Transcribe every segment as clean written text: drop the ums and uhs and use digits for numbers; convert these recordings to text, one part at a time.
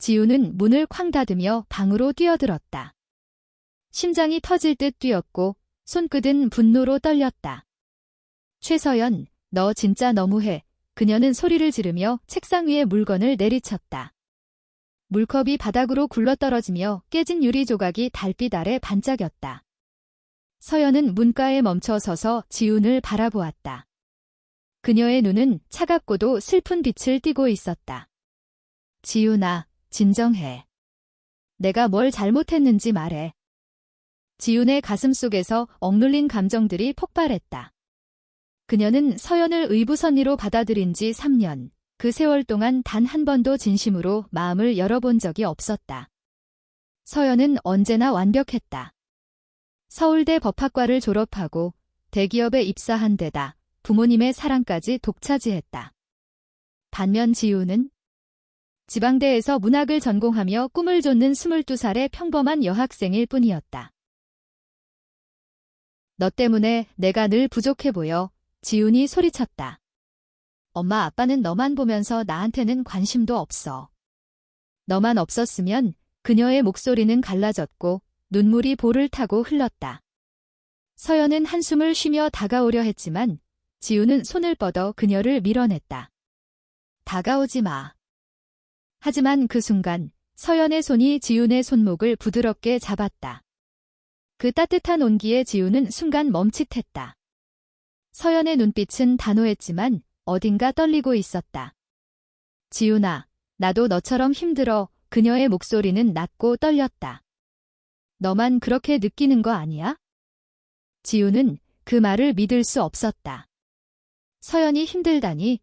지우는 문을 쾅 닫으며 방으로 뛰어들었다. 심장이 터질 듯 뛰었고 손끝은 분노로 떨렸다. 최서연, 너 진짜 너무해. 그녀는 소리를 지르며 책상 위에 물건을 내리쳤다. 물컵이 바닥으로 굴러떨어지며 깨진 유리 조각이 달빛 아래 반짝였다. 서연은 문가에 멈춰 서서 지훈을 바라보았다. 그녀의 눈은 차갑고도 슬픈 빛을 띠고 있었다. 지훈아, 진정해. 내가 뭘 잘못했는지 말해. 지훈의 가슴 속에서 억눌린 감정들이 폭발했다. 그녀는 서연을 의부선리로 받아들인 지 3년, 그 세월 동안 단 한 번도 진심으로 마음을 열어본 적이 없었다. 서연은 언제나 완벽했다. 서울대 법학과를 졸업하고 대기업에 입사한 데다 부모님의 사랑까지 독차지했다. 반면 지우는 지방대에서 문학을 전공하며 꿈을 좇는 22살의 평범한 여학생일 뿐이었다. 너 때문에 내가 늘 부족해 보여. 지훈이 소리쳤다. 엄마 아빠는 너만 보면서 나한테는 관심도 없어. 너만 없었으면 그녀의 목소리는 갈라졌고 눈물이 볼을 타고 흘렀다. 서연은 한숨을 쉬며 다가오려 했지만 지훈은 손을 뻗어 그녀를 밀어냈다. 다가오지 마. 하지만 그 순간 서연의 손이 지훈의 손목을 부드럽게 잡았다. 그 따뜻한 온기에 지훈은 순간 멈칫했다. 서연의 눈빛은 단호했지만 어딘가 떨리고 있었다. 지훈아, 나도 너처럼 힘들어. 그녀의 목소리는 낮고 떨렸다. 너만 그렇게 느끼는 거 아니야? 지훈은 그 말을 믿을 수 없었다. 서연이 힘들다니?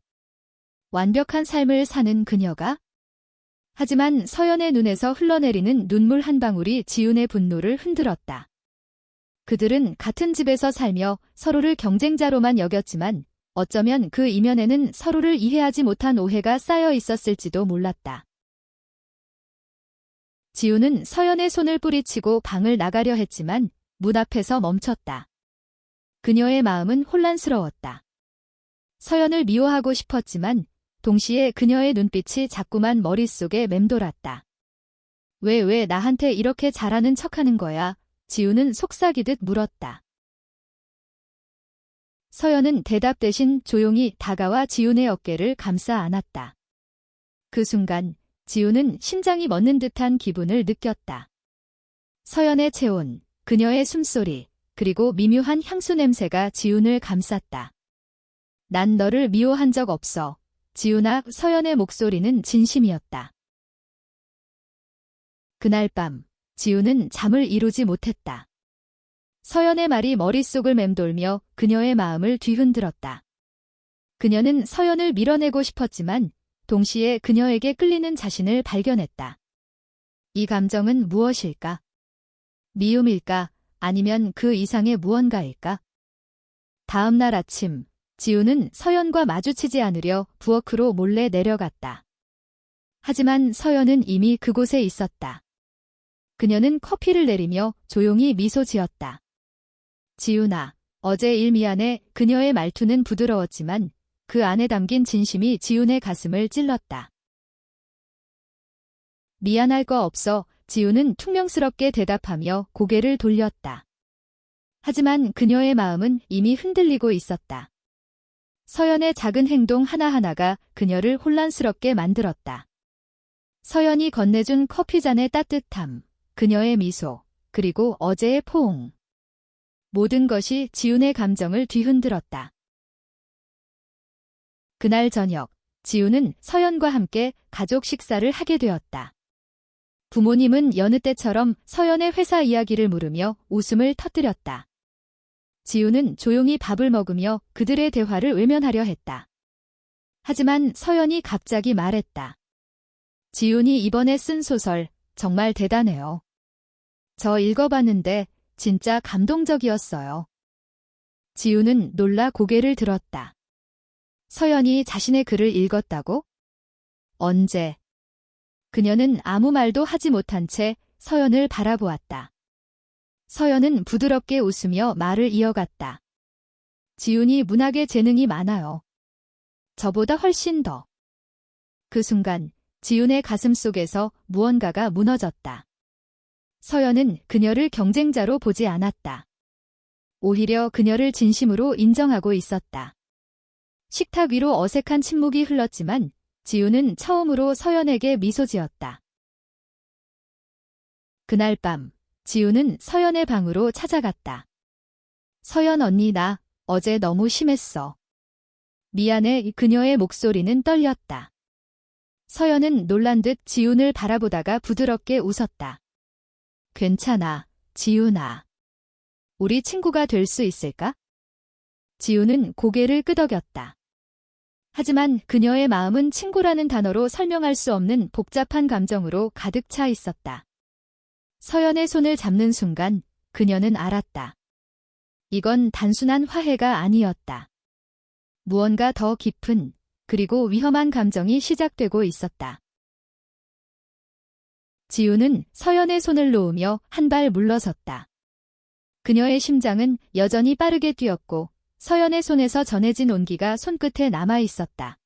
완벽한 삶을 사는 그녀가? 하지만 서연의 눈에서 흘러내리는 눈물 한 방울이 지훈의 분노를 흔들었다. 그들은 같은 집에서 살며 서로를 경쟁자로만 여겼지만 어쩌면 그 이면에는 서로를 이해하지 못한 오해가 쌓여 있었을지도 몰랐다. 지훈은 서연의 손을 뿌리치고 방을 나가려 했지만 문 앞에서 멈췄다. 그녀의 마음은 혼란스러웠다. 서연을 미워하고 싶었지만 동시에 그녀의 눈빛이 자꾸만 머릿속에 맴돌았다. 왜 나한테 이렇게 잘하는 척하는 거야? 지훈은 속삭이듯 물었다. 서연은 대답 대신 조용히 다가와 지훈의 어깨를 감싸 안았다. 그 순간 지훈은 심장이 멎는 듯한 기분을 느꼈다. 서연의 체온, 그녀의 숨소리, 그리고 미묘한 향수 냄새가 지훈을 감쌌다. 난 너를 미워한 적 없어. 지훈아, 서연의 목소리는 진심이었다. 그날 밤, 지훈은 잠을 이루지 못했다. 서연의 말이 머릿속을 맴돌며 그녀의 마음을 뒤흔들었다. 그녀는 서연을 밀어내고 싶었지만 동시에 그녀에게 끌리는 자신을 발견했다. 이 감정은 무엇일까? 미움일까? 아니면 그 이상의 무언가일까? 다음 날 아침, 지훈은 서연과 마주치지 않으려 부엌으로 몰래 내려갔다. 하지만 서연은 이미 그곳에 있었다. 그녀는 커피를 내리며 조용히 미소 지었다. 지훈아, 어제 일 미안해. 그녀의 말투는 부드러웠지만 그 안에 담긴 진심이 지훈의 가슴을 찔렀다. 미안할 거 없어. 지훈은 퉁명스럽게 대답하며 고개를 돌렸다. 하지만 그녀의 마음은 이미 흔들리고 있었다. 서연의 작은 행동 하나하나가 그녀를 혼란스럽게 만들었다. 서연이 건네준 커피잔의 따뜻함, 그녀의 미소, 그리고 어제의 포옹. 모든 것이 지훈의 감정을 뒤흔들었다. 그날 저녁, 지훈은 서연과 함께 가족 식사를 하게 되었다. 부모님은 여느 때처럼 서연의 회사 이야기를 물으며 웃음을 터뜨렸다. 지훈은 조용히 밥을 먹으며 그들의 대화를 외면하려 했다. 하지만 서연이 갑자기 말했다. 지훈이 이번에 쓴 소설 정말 대단해요. 저 읽어봤는데 진짜 감동적이었어요. 지훈은 놀라 고개를 들었다. 서연이 자신의 글을 읽었다고? 언제? 그녀는 아무 말도 하지 못한 채 서연을 바라보았다. 서연은 부드럽게 웃으며 말을 이어갔다. 지훈이 문학에 재능이 많아요. 저보다 훨씬 더. 그 순간 지훈의 가슴 속에서 무언가가 무너졌다. 서연은 그녀를 경쟁자로 보지 않았다. 오히려 그녀를 진심으로 인정하고 있었다. 식탁 위로 어색한 침묵이 흘렀지만 지훈은 처음으로 서연에게 미소 지었다. 그날 밤, 지훈은 서연의 방으로 찾아갔다. 서연 언니, 나 어제 너무 심했어. 미안해. 그녀의 목소리는 떨렸다. 서연은 놀란 듯 지훈을 바라보다가 부드럽게 웃었다. 괜찮아, 지훈아. 우리 친구가 될 수 있을까? 지훈은 고개를 끄덕였다. 하지만 그녀의 마음은 친구라는 단어로 설명할 수 없는 복잡한 감정으로 가득 차 있었다. 서연의 손을 잡는 순간 그녀는 알았다. 이건 단순한 화해가 아니었다. 무언가 더 깊은, 그리고 위험한 감정이 시작되고 있었다. 지훈은 서연의 손을 놓으며 한 발 물러섰다. 그녀의 심장은 여전히 빠르게 뛰었고 서연의 손에서 전해진 온기가 손끝에 남아 있었다.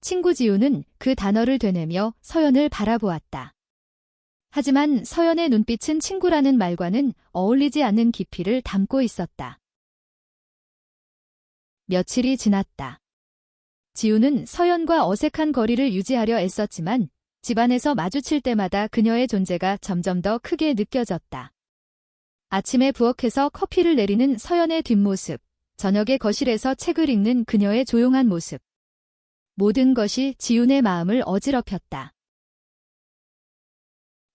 친구. 지훈은 그 단어를 되뇌며 서연을 바라보았다. 하지만 서연의 눈빛은 친구라는 말과는 어울리지 않는 깊이를 담고 있었다. 며칠이 지났다. 지훈은 서연과 어색한 거리를 유지하려 애썼지만 집안에서 마주칠 때마다 그녀의 존재가 점점 더 크게 느껴졌다. 아침에 부엌에서 커피를 내리는 서연의 뒷모습, 저녁에 거실에서 책을 읽는 그녀의 조용한 모습. 모든 것이 지훈의 마음을 어지럽혔다.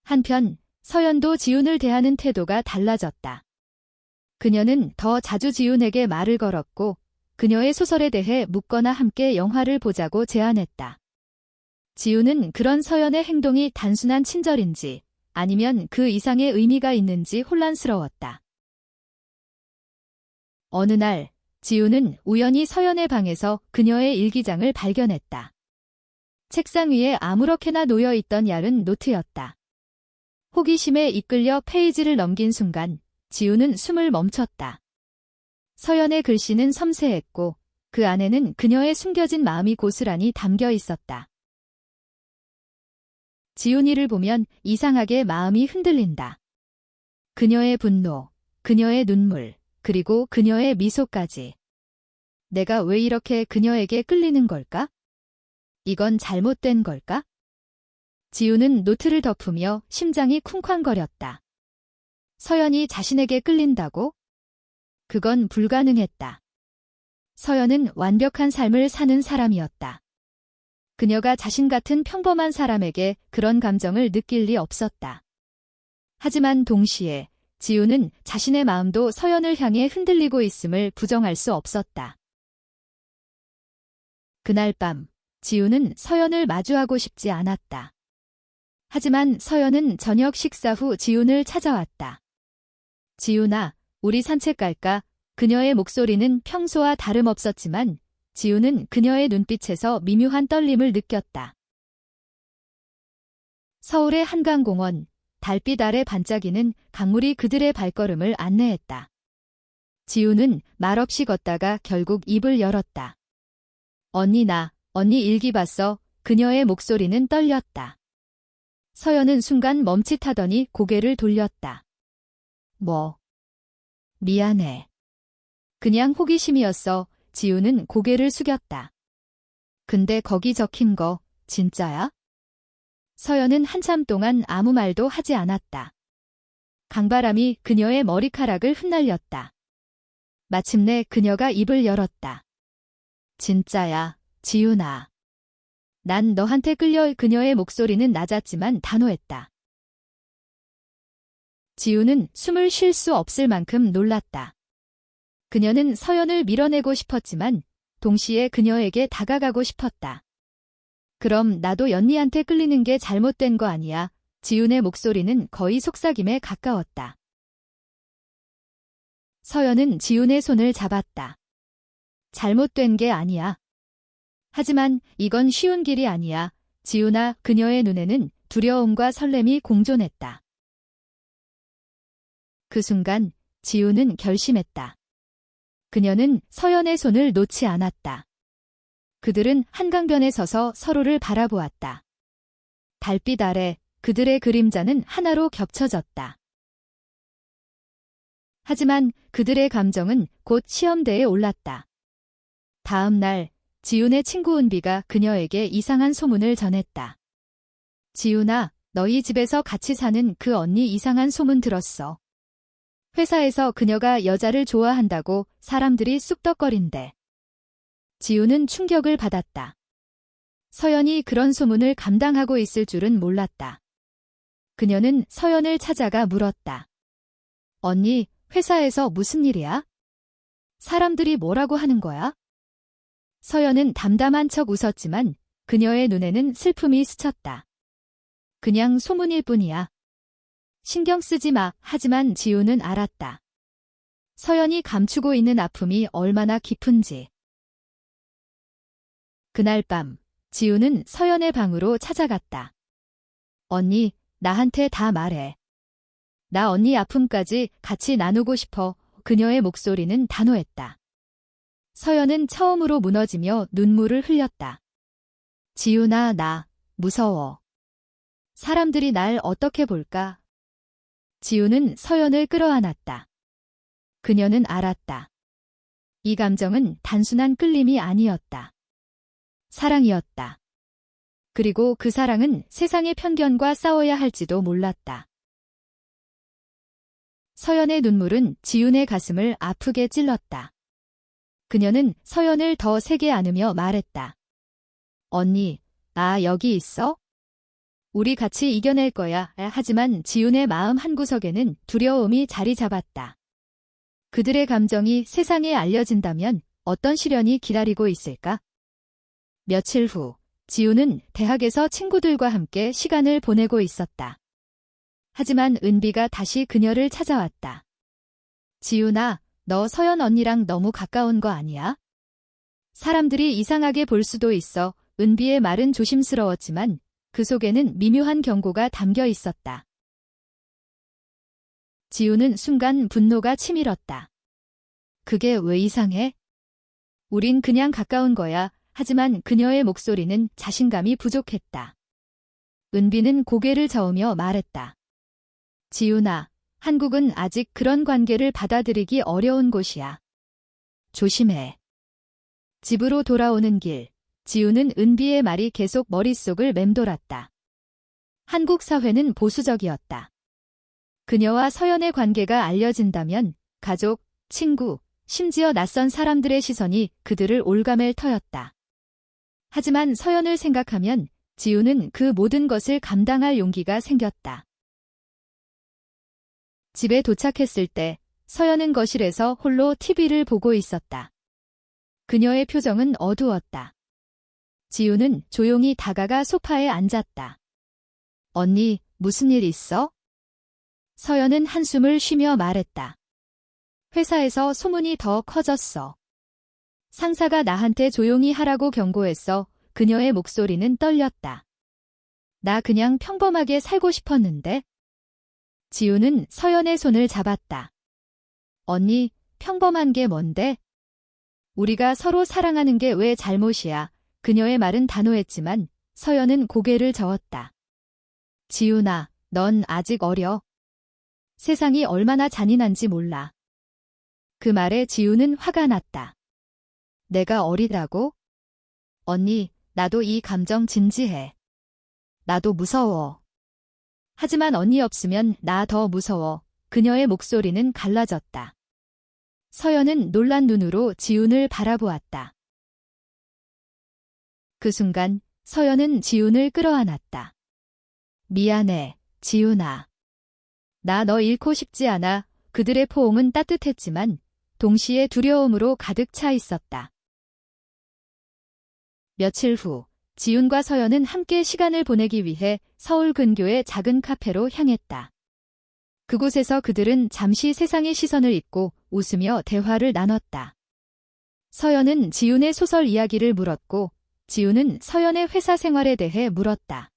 한편 서연도 지훈을 대하는 태도가 달라졌다. 그녀는 더 자주 지훈에게 말을 걸었고 그녀의 소설에 대해 묻거나 함께 영화를 보자고 제안했다. 지훈은 그런 서연의 행동이 단순한 친절인지 아니면 그 이상의 의미가 있는지 혼란스러웠다. 어느 날 지훈은 우연히 서연의 방에서 그녀의 일기장을 발견했다. 책상 위에 아무렇게나 놓여있던 얇은 노트였다. 호기심에 이끌려 페이지를 넘긴 순간 지훈은 숨을 멈췄다. 서연의 글씨는 섬세했고 그 안에는 그녀의 숨겨진 마음이 고스란히 담겨 있었다. 지훈이를 보면 이상하게 마음이 흔들린다. 그녀의 분노, 그녀의 눈물, 그리고 그녀의 미소까지. 내가 왜 이렇게 그녀에게 끌리는 걸까? 이건 잘못된 걸까? 지훈은 노트를 덮으며 심장이 쿵쾅거렸다. 서연이 자신에게 끌린다고? 그건 불가능했다. 서연은 완벽한 삶을 사는 사람이었다. 그녀가 자신 같은 평범한 사람에게 그런 감정을 느낄 리 없었다. 하지만 동시에 지훈은 자신의 마음도 서연을 향해 흔들리고 있음을 부정할 수 없었다. 그날 밤, 지훈은 서연을 마주하고 싶지 않았다. 하지만 서연은 저녁 식사 후 지훈을 찾아왔다. 지훈아, 우리 산책 갈까? 그녀의 목소리는 평소와 다름없었지만 지훈은 그녀의 눈빛에서 미묘한 떨림을 느꼈다. 서울의 한강공원, 달빛 아래 반짝이는 강물이 그들의 발걸음을 안내했다. 지훈은 말없이 걷다가 결국 입을 열었다. 언니 일기 봤어. 그녀의 목소리는 떨렸다. 서연은 순간 멈칫하더니 고개를 돌렸다. 뭐? 미안해. 그냥 호기심이었어. 지훈은 고개를 숙였다. 근데 거기 적힌 거 진짜야? 서연은 한참 동안 아무 말도 하지 않았다. 강바람이 그녀의 머리카락을 흩날렸다. 마침내 그녀가 입을 열었다. 진짜야, 지훈아. 난 너한테 끌려. 그녀의 목소리는 낮았지만 단호했다. 지훈은 숨을 쉴 수 없을 만큼 놀랐다. 그녀는 서연을 밀어내고 싶었지만 동시에 그녀에게 다가가고 싶었다. 그럼 나도 연니한테 끌리는 게 잘못된 거 아니야? 지훈의 목소리는 거의 속삭임에 가까웠다. 서연은 지훈의 손을 잡았다. 잘못된 게 아니야. 하지만 이건 쉬운 길이 아니야. 지훈아. 그녀의 눈에는 두려움과 설렘이 공존했다. 그 순간 지훈은 결심했다. 그녀는 서연의 손을 놓지 않았다. 그들은 한강변에 서서 서로를 바라보았다. 달빛 아래 그들의 그림자는 하나로 겹쳐졌다. 하지만 그들의 감정은 곧 시험대에 올랐다. 다음 날 지훈의 친구 은비가 그녀에게 이상한 소문을 전했다. 지훈아, 너희 집에서 같이 사는 그 언니 이상한 소문 들었어. 회사에서 그녀가 여자를 좋아한다고 사람들이 쑥덕거린대. 지훈은 충격을 받았다. 서연이 그런 소문을 감당하고 있을 줄은 몰랐다. 그녀는 서연을 찾아가 물었다. 언니, 회사에서 무슨 일이야? 사람들이 뭐라고 하는 거야? 서연은 담담한 척 웃었지만 그녀의 눈에는 슬픔이 스쳤다. 그냥 소문일 뿐이야. 신경 쓰지 마. 하지만 지훈은 알았다. 서연이 감추고 있는 아픔이 얼마나 깊은지. 그날 밤, 지훈은 서연의 방으로 찾아갔다. 언니, 나한테 다 말해. 나 언니 아픔까지 같이 나누고 싶어. 그녀의 목소리는 단호했다. 서연은 처음으로 무너지며 눈물을 흘렸다. 지훈아, 나 무서워. 사람들이 날 어떻게 볼까? 지훈은 서연을 끌어안았다. 그녀는 알았다. 이 감정은 단순한 끌림이 아니었다. 사랑이었다. 그리고 그 사랑은 세상의 편견과 싸워야 할지도 몰랐다. 서연의 눈물은 지훈의 가슴을 아프게 찔렀다. 그녀는 서연을 더 세게 안으며 말했다. 언니, 나 여기 있어? 우리 같이 이겨낼 거야. 하지만 지훈의 마음 한구석에는 두려움이 자리 잡았다. 그들의 감정이 세상에 알려진다면 어떤 시련이 기다리고 있을까? 며칠 후, 지훈은 대학에서 친구들과 함께 시간을 보내고 있었다. 하지만 은비가 다시 그녀를 찾아왔다. 지훈아, 너 서연 언니랑 너무 가까운 거 아니야? 사람들이 이상하게 볼 수도 있어. 은비의 말은 조심스러웠지만 그 속에는 미묘한 경고가 담겨 있었다. 지훈은 순간 분노가 치밀었다. 그게 왜 이상해? 우린 그냥 가까운 거야. 하지만 그녀의 목소리는 자신감이 부족했다. 은비는 고개를 저으며 말했다. 지훈아, 한국은 아직 그런 관계를 받아들이기 어려운 곳이야. 조심해. 집으로 돌아오는 길, 지훈은 은비의 말이 계속 머릿속을 맴돌았다. 한국 사회는 보수적이었다. 그녀와 서연의 관계가 알려진다면 가족, 친구, 심지어 낯선 사람들의 시선이 그들을 올가맬 터였다. 하지만 서연을 생각하면 지훈은 그 모든 것을 감당할 용기가 생겼다. 집에 도착했을 때 서연은 거실에서 홀로 TV를 보고 있었다. 그녀의 표정은 어두웠다. 지훈은 조용히 다가가 소파에 앉았다. 언니, 무슨 일 있어? 서연은 한숨을 쉬며 말했다. 회사에서 소문이 더 커졌어. 상사가 나한테 조용히 하라고 경고했어. 그녀의 목소리는 떨렸다. 나 그냥 평범하게 살고 싶었는데. 지훈은 서연의 손을 잡았다. 언니, 평범한 게 뭔데? 우리가 서로 사랑하는 게 왜 잘못이야? 그녀의 말은 단호했지만 서연은 고개를 저었다. 지훈아, 넌 아직 어려. 세상이 얼마나 잔인한지 몰라. 그 말에 지훈은 화가 났다. 내가 어리다고? 언니, 나도 이 감정 진지해. 나도 무서워. 하지만 언니 없으면 나 더 무서워. 그녀의 목소리는 갈라졌다. 서연은 놀란 눈으로 지훈을 바라보았다. 그 순간 서연은 지훈을 끌어안았다. 미안해, 지훈아. 나 너 잃고 싶지 않아. 그들의 포옹은 따뜻했지만 동시에 두려움으로 가득 차 있었다. 며칠 후, 지훈과 서연은 함께 시간을 보내기 위해 서울 근교의 작은 카페로 향했다. 그곳에서 그들은 잠시 세상의 시선을 잊고 웃으며 대화를 나눴다. 서연은 지훈의 소설 이야기를 물었고, 지훈은 서연의 회사 생활에 대해 물었다.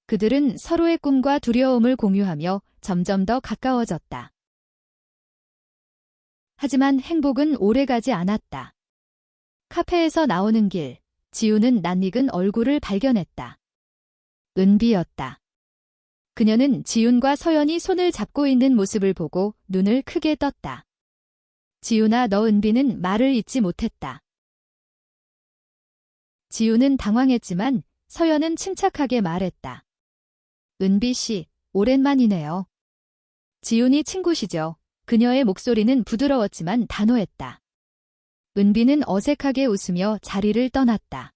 그들은 서로의 꿈과 두려움을 공유하며 점점 더 가까워졌다. 하지만 행복은 오래가지 않았다. 카페에서 나오는 길, 지훈은 낯익은 얼굴을 발견했다. 은비였다. 그녀는 지훈과 서연이 손을 잡고 있는 모습을 보고 눈을 크게 떴다. 지훈아, 너 은비는 말을 잇지 못했다. 지훈은 당황했지만 서연은 침착하게 말했다. 은비 씨, 오랜만이네요. 지훈이 친구시죠. 그녀의 목소리는 부드러웠지만 단호했다. 은비는 어색하게 웃으며 자리를 떠났다.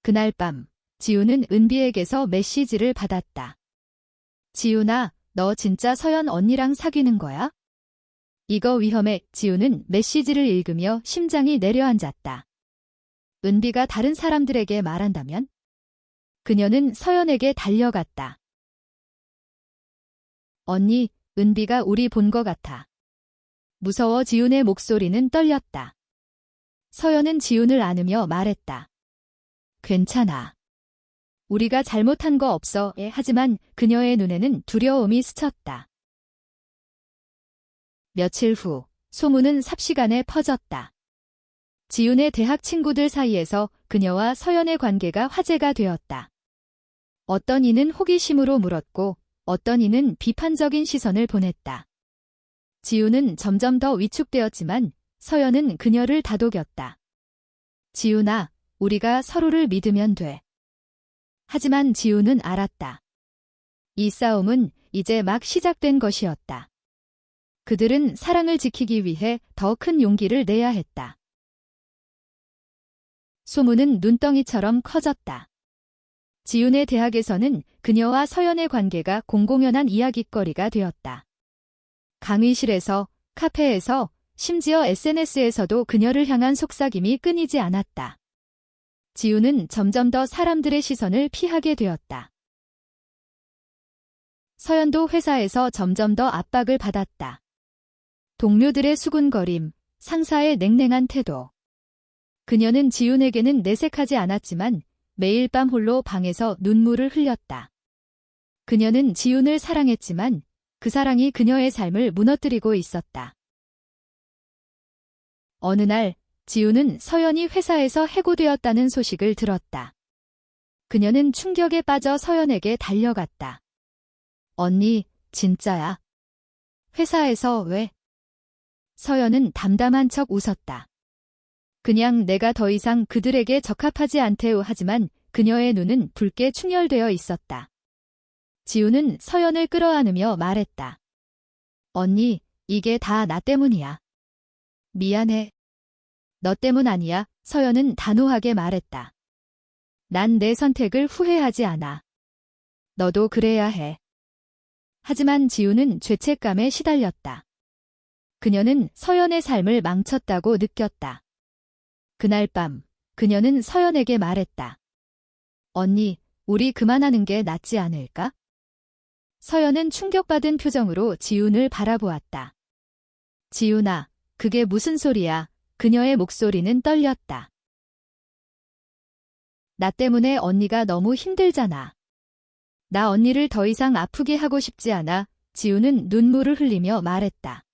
그날 밤, 지훈은 은비에게서 메시지를 받았다. 지훈아, 너 진짜 서연 언니랑 사귀는 거야? 이거 위험해. 지훈은 메시지를 읽으며 심장이 내려앉았다. 은비가 다른 사람들에게 말한다면? 그녀는 서연에게 달려갔다. 언니, 은비가 우리 본 것 같아. 무서워. 지훈의 목소리는 떨렸다. 서연은 지훈을 안으며 말했다. 괜찮아. 우리가 잘못한 거 없어. 하지만 그녀의 눈에는 두려움이 스쳤다. 며칠 후, 소문은 삽시간에 퍼졌다. 지훈의 대학 친구들 사이에서 그녀와 서연의 관계가 화제가 되었다. 어떤 이는 호기심으로 물었고 어떤 이는 비판적인 시선을 보냈다. 지훈은 점점 더 위축되었지만 서연은 그녀를 다독였다. 지훈아, 우리가 서로를 믿으면 돼. 하지만 지훈은 알았다. 이 싸움은 이제 막 시작된 것이었다. 그들은 사랑을 지키기 위해 더 큰 용기를 내야 했다. 소문은 눈덩이처럼 커졌다. 지훈의 대학에서는 그녀와 서연의 관계가 공공연한 이야깃거리가 되었다. 강의실에서, 카페에서, 심지어 SNS에서도 그녀를 향한 속삭임이 끊이지 않았다. 지훈은 점점 더 사람들의 시선을 피하게 되었다. 서연도 회사에서 점점 더 압박을 받았다. 동료들의 수군거림, 상사의 냉랭한 태도. 그녀는 지훈에게는 내색하지 않았지만 매일 밤 홀로 방에서 눈물을 흘렸다. 그녀는 지훈을 사랑했지만 그 사랑이 그녀의 삶을 무너뜨리고 있었다. 어느 날 지훈은 서연이 회사에서 해고되었다는 소식을 들었다. 그녀는 충격에 빠져 서연에게 달려갔다. 언니, 진짜야? 회사에서 왜? 서연은 담담한 척 웃었다. 그냥 내가 더 이상 그들에게 적합하지 않대요. 하지만 그녀의 눈은 붉게 충혈되어 있었다. 지훈은 서연을 끌어안으며 말했다. 언니, 이게 다 나 때문이야. 미안해. 너 때문 아니야. 서연은 단호하게 말했다. 난 내 선택을 후회하지 않아. 너도 그래야 해. 하지만 지훈은 죄책감에 시달렸다. 그녀는 서연의 삶을 망쳤다고 느꼈다. 그날 밤, 그녀는 서연에게 말했다. 언니, 우리 그만하는 게 낫지 않을까? 서연은 충격받은 표정으로 지훈을 바라보았다. 지훈아, 그게 무슨 소리야? 그녀의 목소리는 떨렸다. 나 때문에 언니가 너무 힘들잖아. 나 언니를 더 이상 아프게 하고 싶지 않아. 지훈은 눈물을 흘리며 말했다.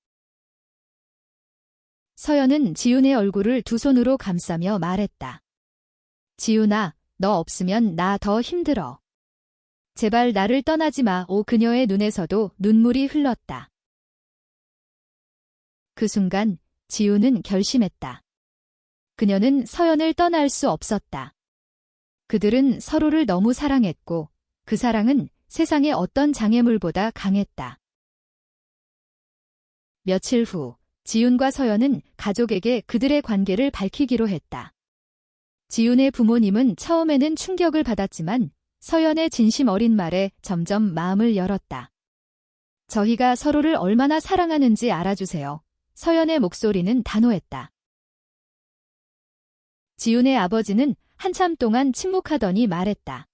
서연은 지훈의 얼굴을 두 손으로 감싸며 말했다. 지훈아, 너 없으면 나 더 힘들어. 제발 나를 떠나지 마. 그녀의 눈에서도 눈물이 흘렀다. 그 순간 지훈은 결심했다. 그녀는 서연을 떠날 수 없었다. 그들은 서로를 너무 사랑했고 그 사랑은 세상의 어떤 장애물보다 강했다. 며칠 후 지훈과 서연은 가족에게 그들의 관계를 밝히기로 했다. 지훈의 부모님은 처음에는 충격을 받았지만 서연의 진심 어린 말에 점점 마음을 열었다. 저희가 서로를 얼마나 사랑하는지 알아주세요. 서연의 목소리는 단호했다. 지훈의 아버지는 한참 동안 침묵하더니 말했다.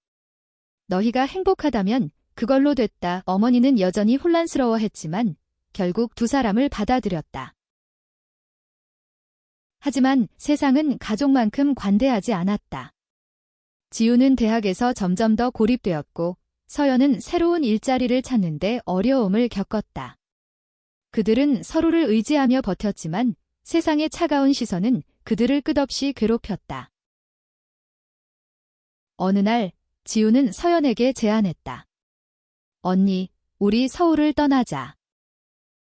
너희가 행복하다면 그걸로 됐다. 어머니는 여전히 혼란스러워했지만 결국 두 사람을 받아들였다. 하지만 세상은 가족만큼 관대하지 않았다. 지훈은 대학에서 점점 더 고립되었고 서연은 새로운 일자리를 찾는데 어려움을 겪었다. 그들은 서로를 의지하며 버텼지만 세상의 차가운 시선은 그들을 끝없이 괴롭혔다. 어느 날 지우는 서연에게 제안했다. 언니, 우리 서울을 떠나자.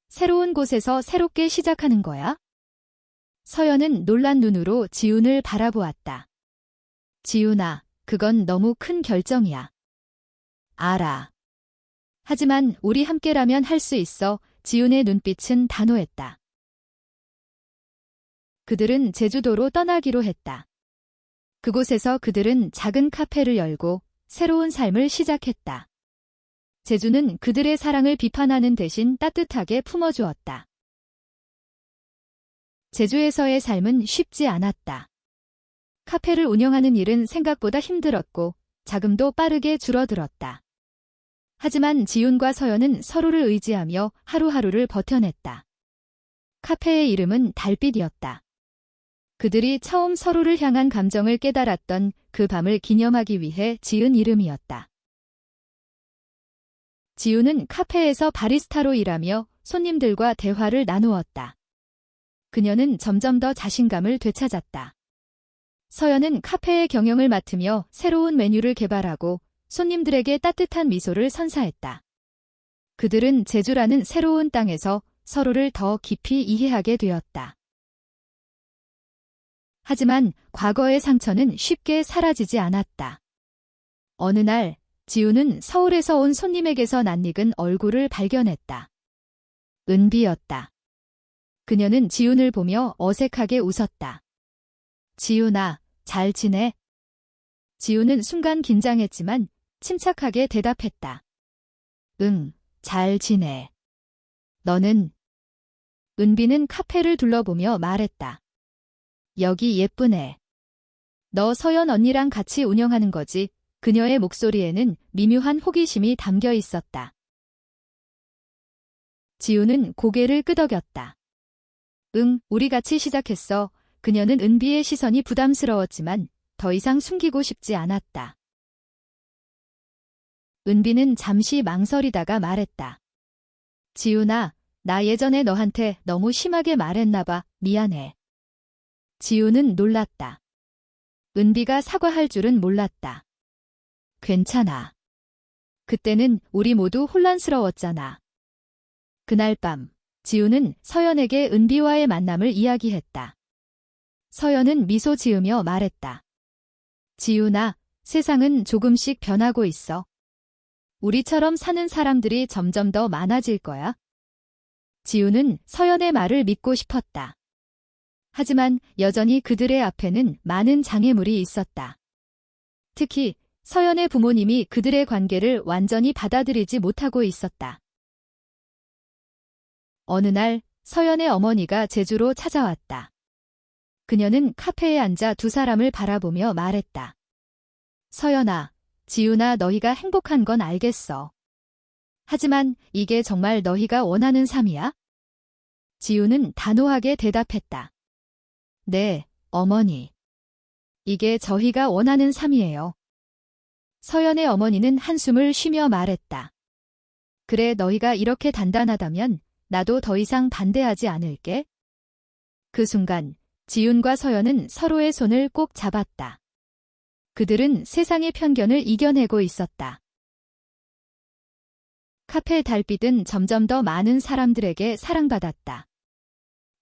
새로운 곳에서 새롭게 시작하는 거야? 서연은 놀란 눈으로 지훈을 바라보았다. 지훈아, 그건 너무 큰 결정이야. 알아. 하지만 우리 함께라면 할 수 있어. 지훈의 눈빛은 단호했다. 그들은 제주도로 떠나기로 했다. 그곳에서 그들은 작은 카페를 열고 새로운 삶을 시작했다. 제주는 그들의 사랑을 비판하는 대신 따뜻하게 품어주었다. 제주에서의 삶은 쉽지 않았다. 카페를 운영하는 일은 생각보다 힘들었고 자금도 빠르게 줄어들었다. 하지만 지훈과 서연은 서로를 의지하며 하루하루를 버텨냈다. 카페의 이름은 달빛이었다. 그들이 처음 서로를 향한 감정을 깨달았던 그 밤을 기념하기 위해 지은 이름이었다. 지훈은 카페에서 바리스타로 일하며 손님들과 대화를 나누었다. 그녀는 점점 더 자신감을 되찾았다. 서연은 카페의 경영을 맡으며 새로운 메뉴를 개발하고 손님들에게 따뜻한 미소를 선사했다. 그들은 제주라는 새로운 땅에서 서로를 더 깊이 이해하게 되었다. 하지만 과거의 상처는 쉽게 사라지지 않았다. 어느 날 지훈은 서울에서 온 손님에게서 낯익은 얼굴을 발견했다. 은비였다. 그녀는 지훈을 보며 어색하게 웃었다. 지훈아, 잘 지내? 지훈은 순간 긴장했지만 침착하게 대답했다. 응, 잘 지내. 너는? 은비는 카페를 둘러보며 말했다. 여기 예쁘네. 너 서연 언니랑 같이 운영하는 거지? 그녀의 목소리에는 미묘한 호기심이 담겨 있었다. 지훈은 고개를 끄덕였다. 응, 우리 같이 시작했어. 그녀는 은비의 시선이 부담스러웠지만 더 이상 숨기고 싶지 않았다. 은비는 잠시 망설이다가 말했다. 지훈아, 나 예전에 너한테 너무 심하게 말했나 봐. 미안해. 지훈은 놀랐다. 은비가 사과할 줄은 몰랐다. 괜찮아. 그때는 우리 모두 혼란스러웠잖아. 그날 밤, 지훈은 서연에게 은비와의 만남을 이야기했다. 서연은 미소 지으며 말했다. 지훈아, 세상은 조금씩 변하고 있어. 우리처럼 사는 사람들이 점점 더 많아질 거야. 지훈은 서연의 말을 믿고 싶었다. 하지만 여전히 그들의 앞에는 많은 장애물이 있었다. 특히 서연의 부모님이 그들의 관계를 완전히 받아들이지 못하고 있었다. 어느 날 서연의 어머니가 제주로 찾아왔다. 그녀는 카페에 앉아 두 사람을 바라보며 말했다. 서연아, 지훈아, 너희가 행복한 건 알겠어. 하지만 이게 정말 너희가 원하는 삶이야? 지훈은 단호하게 대답했다. 네, 어머니. 이게 저희가 원하는 삶이에요. 서연의 어머니는 한숨을 쉬며 말했다. 그래, 너희가 이렇게 단단하다면 나도 더 이상 반대하지 않을게. 그 순간 지훈과 서연은 서로의 손을 꼭 잡았다. 그들은 세상의 편견을 이겨내고 있었다. 카페 달빛은 점점 더 많은 사람들에게 사랑받았다.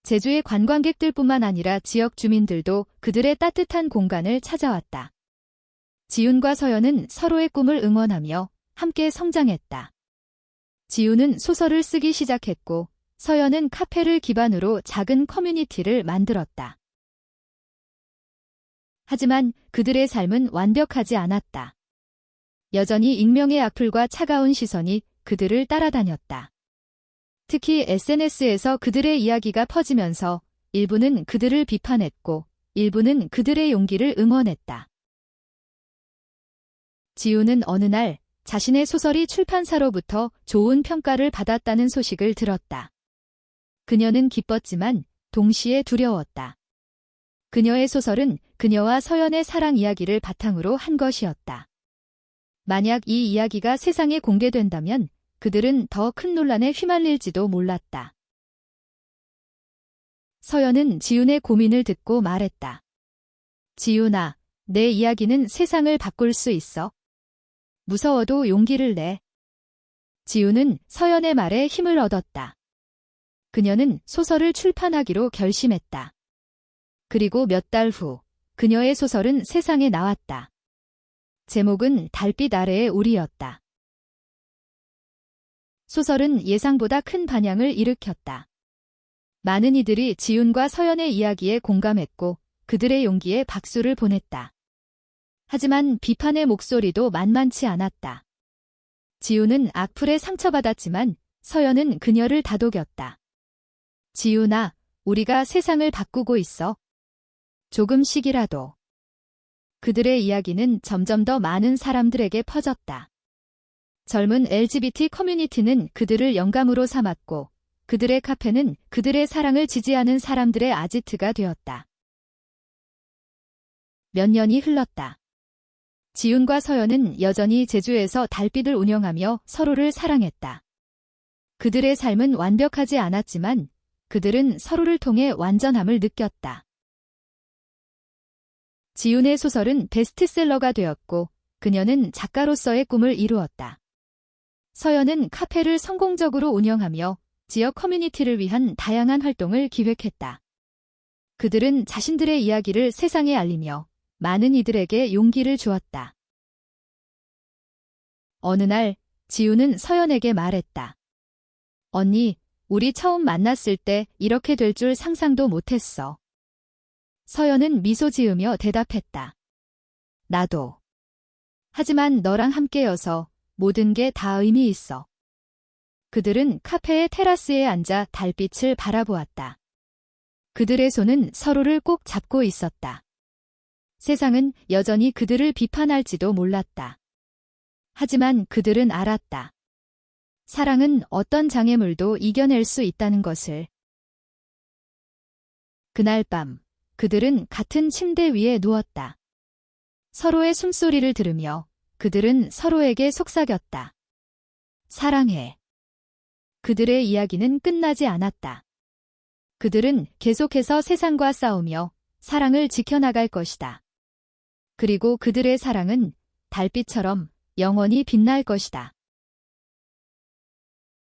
제주의 관광객들뿐만 아니라 지역 주민들도 그들의 따뜻한 공간을 찾아왔다. 지훈과 서연은 서로의 꿈을 응원하며 함께 성장했다. 지훈은 소설을 쓰기 시작했고 서연은 카페를 기반으로 작은 커뮤니티를 만들었다. 하지만 그들의 삶은 완벽하지 않았다. 여전히 익명의 악플과 차가운 시선이 그들을 따라다녔다. 특히 SNS에서 그들의 이야기가 퍼지면서 일부는 그들을 비판했고 일부는 그들의 용기를 응원했다. 지훈은 어느 날 자신의 소설이 출판사로부터 좋은 평가를 받았다는 소식을 들었다. 그녀는 기뻤지만 동시에 두려웠다. 그녀의 소설은 그녀와 서연의 사랑 이야기를 바탕으로 한 것이었다. 만약 이 이야기가 세상에 공개된다면 그들은 더 큰 논란에 휘말릴지도 몰랐다. 서연은 지훈의 고민을 듣고 말했다. 지훈아, 내 이야기는 세상을 바꿀 수 있어. 무서워도 용기를 내. 지우는 서연의 말에 힘을 얻었다. 그녀는 소설을 출판하기로 결심했다. 그리고 몇 달 후, 그녀의 소설은 세상에 나왔다. 제목은 달빛 아래의 우리였다. 소설은 예상보다 큰 반향을 일으켰다. 많은 이들이 지훈과 서연의 이야기에 공감했고 그들의 용기에 박수를 보냈다. 하지만 비판의 목소리도 만만치 않았다. 지훈은 악플에 상처받았지만 서연은 그녀를 다독였다. 지훈아, 우리가 세상을 바꾸고 있어. 조금씩이라도. 그들의 이야기는 점점 더 많은 사람들에게 퍼졌다. 젊은 LGBT 커뮤니티는 그들을 영감으로 삼았고 그들의 카페는 그들의 사랑을 지지하는 사람들의 아지트가 되었다. 몇 년이 흘렀다. 지훈과 서연은 여전히 제주에서 달빛을 운영하며 서로를 사랑했다. 그들의 삶은 완벽하지 않았지만 그들은 서로를 통해 완전함을 느꼈다. 지훈의 소설은 베스트셀러가 되었고 그녀는 작가로서의 꿈을 이루었다. 서연은 카페를 성공적으로 운영하며 지역 커뮤니티를 위한 다양한 활동을 기획했다. 그들은 자신들의 이야기를 세상에 알리며 많은 이들에게 용기를 주었다. 어느 날 지훈은 서연에게 말했다. 언니, 우리 처음 만났을 때 이렇게 될 줄 상상도 못했어. 서연은 미소 지으며 대답했다. 나도. 하지만 너랑 함께여서 모든 게 다 의미 있어. 그들은 카페의 테라스에 앉아 달빛을 바라보았다. 그들의 손은 서로를 꼭 잡고 있었다. 세상은 여전히 그들을 비판할지도 몰랐다. 하지만 그들은 알았다. 사랑은 어떤 장애물도 이겨낼 수 있다는 것을. 그날 밤, 그들은 같은 침대 위에 누웠다. 서로의 숨소리를 들으며 그들은 서로에게 속삭였다. 사랑해. 그들의 이야기는 끝나지 않았다. 그들은 계속해서 세상과 싸우며 사랑을 지켜나갈 것이다. 그리고 그들의 사랑은 달빛처럼 영원히 빛날 것이다.